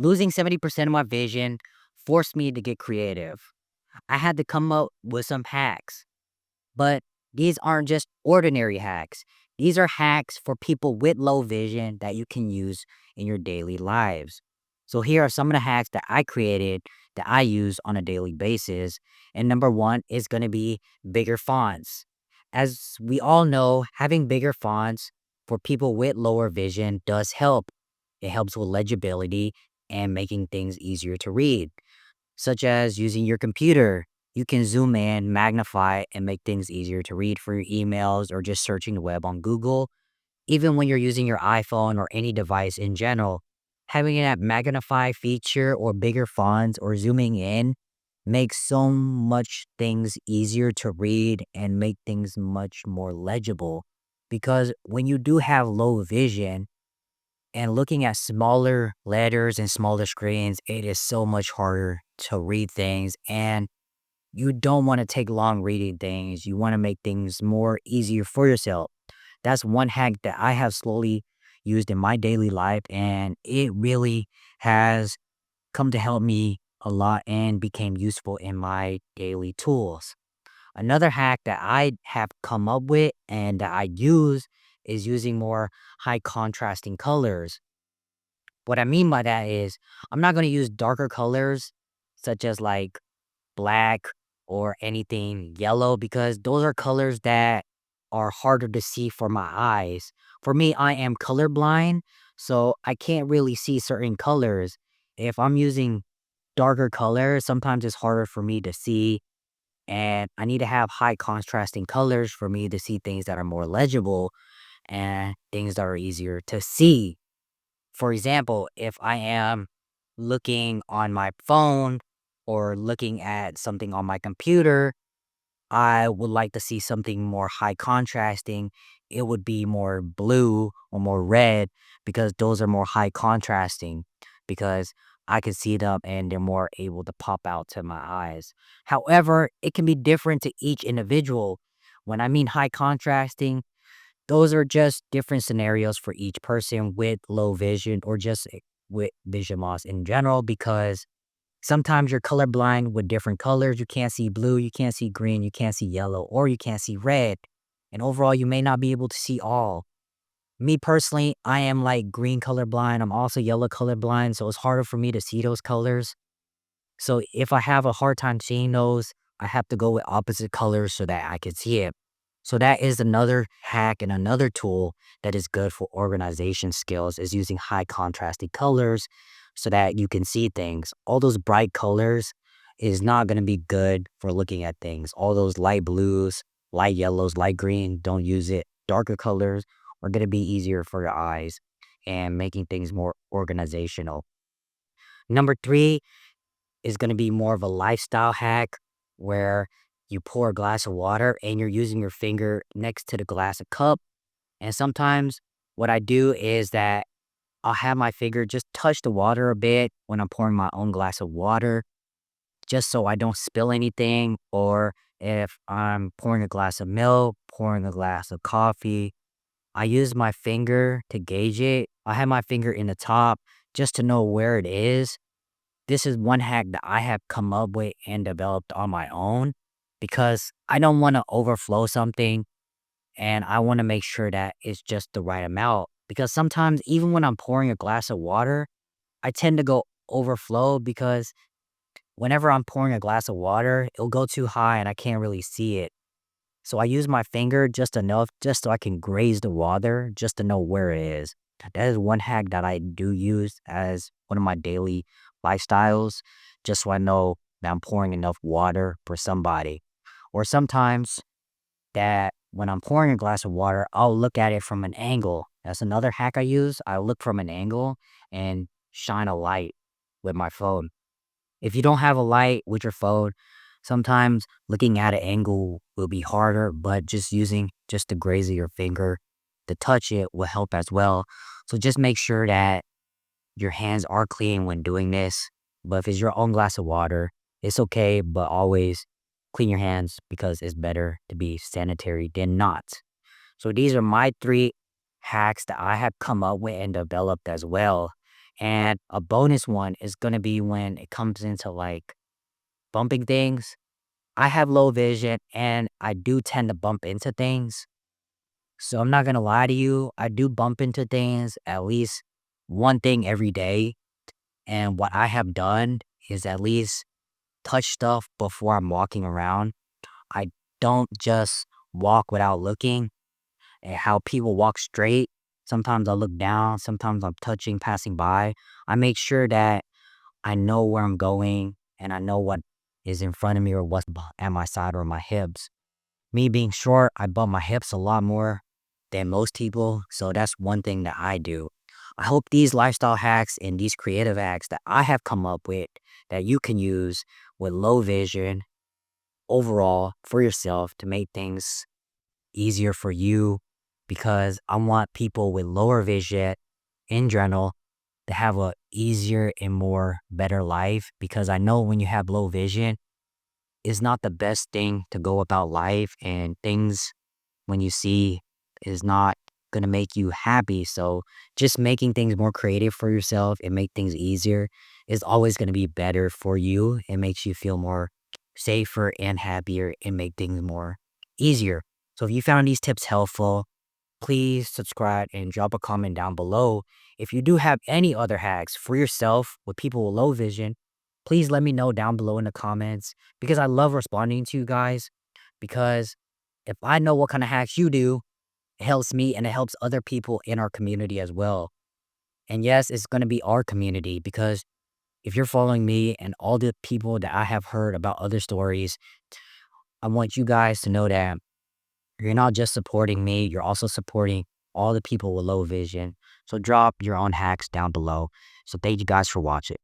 Losing 70% of my vision forced me to get creative. I had to come up with some hacks, but these aren't just ordinary hacks. These are hacks for people with low vision that you can use in your daily lives. So here are some of the hacks that I created that I use on a daily basis. And number one is going to be bigger fonts. As we all know, having bigger fonts for people with lower vision does help. It helps with legibility and making things easier to read, such as using your computer. You can zoom in, magnify, and make things easier to read for your emails or just searching the web on Google. Even when you're using your iPhone or any device in general, having that magnify feature or bigger fonts or zooming in makes so much things easier to read and make things much more legible. Because when you do have low vision, and looking at smaller letters and smaller screens, it is so much harder to read things. And you don't want to take long reading things. You want to make things more easier for yourself. That's one hack that I have slowly used in my daily life. And it really has come to help me a lot and became useful in my daily tools. Another hack that I have come up with and that I use is using more high contrasting colors. What I mean by that is I'm not going to use darker colors such as like black or anything yellow because those are colors that are harder to see for my eyes. For me, I am colorblind, so I can't really see certain colors. If I'm using darker colors, sometimes it's harder for me to see, and I need to have high contrasting colors for me to see things that are more legible and things that are easier to see. For example, if I am looking on my phone or looking at something on my computer, I would like to see something more high contrasting. It would be more blue or more red because those are more high contrasting because I can see them and they're more able to pop out to my eyes. However, it can be different to each individual. When I mean high contrasting, those are just different scenarios for each person with low vision or just with vision loss in general because sometimes you're colorblind with different colors. You can't see blue, you can't see green, you can't see yellow, or you can't see red. And overall, you may not be able to see all. Me personally, I am like green colorblind. I'm also yellow colorblind, so it's harder for me to see those colors. So if I have a hard time seeing those, I have to go with opposite colors so that I can see it. So that is another hack and another tool that is good for organization skills is using high contrasting colors so that you can see things. All those bright colors is not going to be good for looking at things. All those light blues, light yellows, light green, don't use it. Darker colors are going to be easier for your eyes and making things more organizational. Number three is going to be more of a lifestyle hack where you pour a glass of water and you're using your finger next to the glass of cup. And sometimes what I do is that I'll have my finger just touch the water a bit when I'm pouring my own glass of water, just so I don't spill anything. Or if I'm pouring a glass of milk, pouring a glass of coffee, I use my finger to gauge it. I have my finger in the top just to know where it is. This is one hack that I have come up with and developed on my own because I don't want to overflow something and I want to make sure that it's just the right amount. Because sometimes, even when I'm pouring a glass of water, I tend to go overflow because whenever I'm pouring a glass of water, it'll go too high and I can't really see it. So I use my finger just enough, just so I can graze the water, just to know where it is. That is one hack that I do use as one of my daily lifestyles, just so I know that I'm pouring enough water for somebody. Or sometimes that when I'm pouring a glass of water, I'll look at it from an angle. That's another hack I use. I look from an angle and shine a light with my phone. If you don't have a light with your phone, sometimes looking at an angle will be harder, but just using just the graze of your finger to touch it will help as well. So just make sure that your hands are clean when doing this. But if it's your own glass of water, it's okay, but always clean your hands because it's better to be sanitary than not. So these are my three hacks that I have come up with and developed as well. And a bonus one is gonna be when it comes into like bumping things. I have low vision and I do tend to bump into things. So I'm not gonna lie to you, I do bump into things at least one thing every day. And what I have done is at least touch stuff before I'm walking around. I don't just walk without looking at how people walk straight. Sometimes I look down, sometimes I'm touching, passing by. I make sure that I know where I'm going and I know what is in front of me or what's at my side or my hips. Me being short, I bump my hips a lot more than most people. So that's one thing that I do. I hope these lifestyle hacks and these creative hacks that I have come up with that you can use with low vision overall for yourself to make things easier for you, because I want people with lower vision in general to have a easier and more better life, because I know when you have low vision, it's not the best thing to go about life, and things when you see is not going to make you happy. So just making things more creative for yourself and make things easier is always going to be better for you. It makes you feel more safer and happier and make things more easier. So if you found these tips helpful, please subscribe and drop a comment down below. If you do have any other hacks for yourself with people with low vision, please let me know down below in the comments, because I love responding to you guys. Because if I know what kind of hacks you do, it helps me and it helps other people in our community as well. And yes, it's going to be our community, because if you're following me and all the people that I have heard about other stories, I want you guys to know that you're not just supporting me, you're also supporting all the people with low vision. So drop your own hacks down below. So thank you guys for watching.